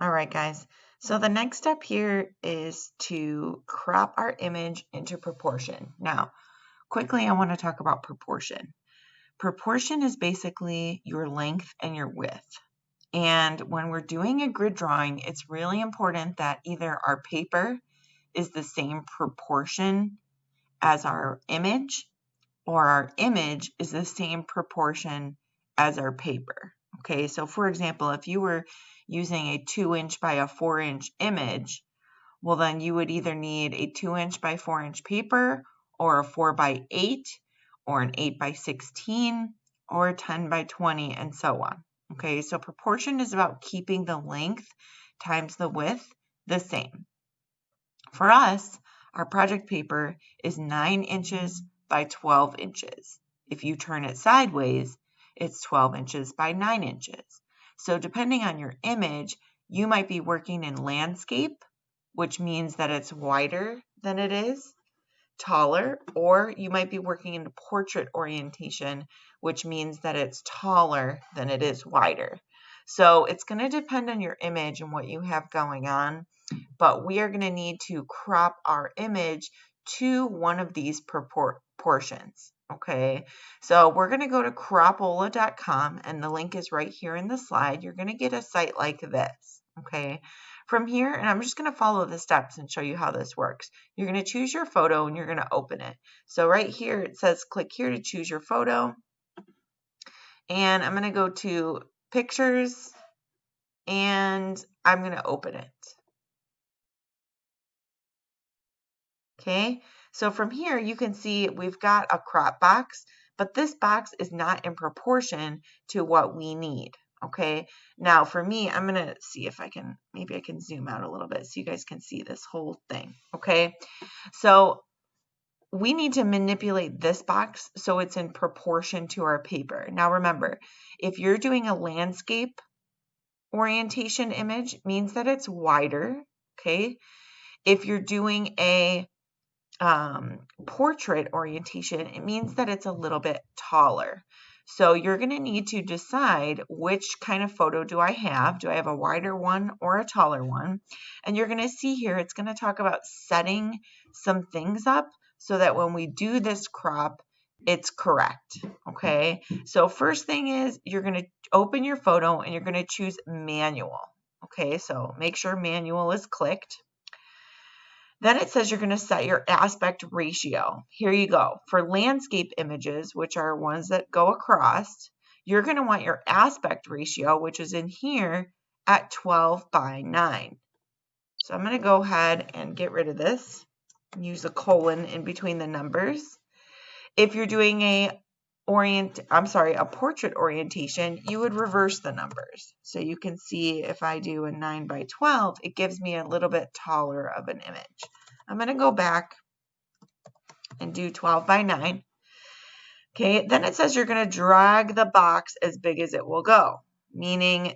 All right, guys. So the next step here is to crop our image into proportion. Now, quickly, I want to talk about proportion. Proportion is basically your length and your width. And when we're doing a grid drawing, it's really important that either our paper is the same proportion as our image, or our image is the same proportion as our paper. Okay, so for example, if you were using a 2-inch by a 4-inch image, well, then you would either need a 2-inch by 4-inch paper, or a 4 by 8, or an 8 by 16, or a 10 by 20, and so on. Okay, so proportion is about keeping the length times the width the same. For us, our project paper is 9 inches by 12 inches. If you turn it sideways, it's 12 inches by 9 inches. So depending on your image, you might be working in landscape, which means that it's wider than it is, taller, or you might be working in portrait orientation, which means that it's taller than it is wider. So it's going to depend on your image and what you have going on, but we are going to need to crop our image to one of these proportions. Okay, so we're going to go to Crapola.com, and the link is right here in the slide. You're going to get a site like this. Okay, from here, and I'm just going to follow the steps and show you how this works. You're going to choose your photo and you're going to open it. So right here it says click here to choose your photo, and I'm going to go to pictures and I'm going to open it. Okay, so from here you can see we've got a crop box, but this box is not in proportion to what we need. Okay, now for me, I'm gonna see if maybe I can zoom out a little bit so you guys can see this whole thing. Okay, so we need to manipulate this box so it's in proportion to our paper. Now remember, if you're doing a landscape orientation image, it means that it's wider. Okay, if you're doing a portrait orientation, it means that it's a little bit taller. So you're going to need to decide which kind of photo do I have? Do I have a wider one or a taller one? And you're going to see here, it's going to talk about setting some things up so that when we do this crop, it's correct. Okay, so first thing is you're going to open your photo and you're going to choose manual. Okay, so make sure manual is clicked. Then it says you're going to set your aspect ratio. Here you go. For landscape images, which are ones that go across, you're going to want your aspect ratio, which is in here, at 12 by 9. So I'm going to go ahead and get rid of this. Use a colon in between the numbers. If you're doing a portrait orientation, you would reverse the numbers. So you can see if I do a 9 by 12, it gives me a little bit taller of an image. I'm going to go back and do 12 by 9. Okay, then it says you're going to drag the box as big as it will go, meaning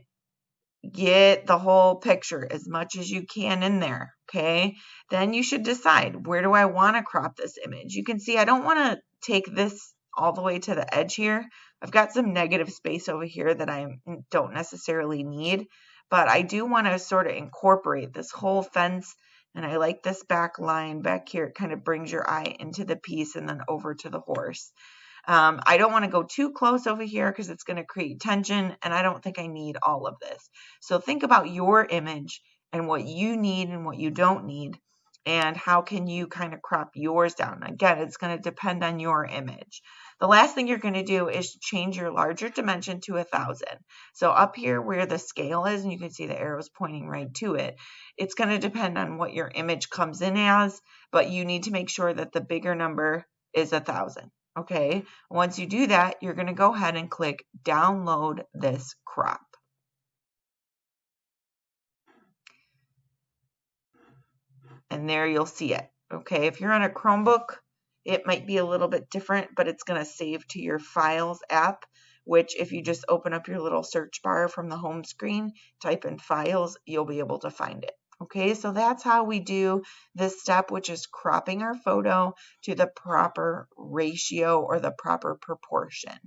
get the whole picture as much as you can in there. Okay, then you should decide, where do I want to crop this image? You can see I don't want to take this all the way to the edge here. I've got some negative space over here that I don't necessarily need, but I do want to sort of incorporate this whole fence, and I like this back line back here. It kind of brings your eye into the piece and then over to the horse. I don't want to go too close over here because it's going to create tension, and I don't think I need all of this. So think about your image and what you need and what you don't need, and how can you kind of crop yours down. Again, it's going to depend on your image. The last thing you're going to do is change your larger dimension to 1000. So up here where the scale is, and you can see the arrows pointing right to it, it's going to depend on what your image comes in as, but you need to make sure that the bigger number is 1000. Okay, once you do that, you're going to go ahead and click download this crop. And there you'll see it. Okay, if you're on a Chromebook, it might be a little bit different, but it's going to save to your Files app, which if you just open up your little search bar from the home screen, type in Files, you'll be able to find it. Okay, so that's how we do this step, which is cropping our photo to the proper ratio or the proper proportion.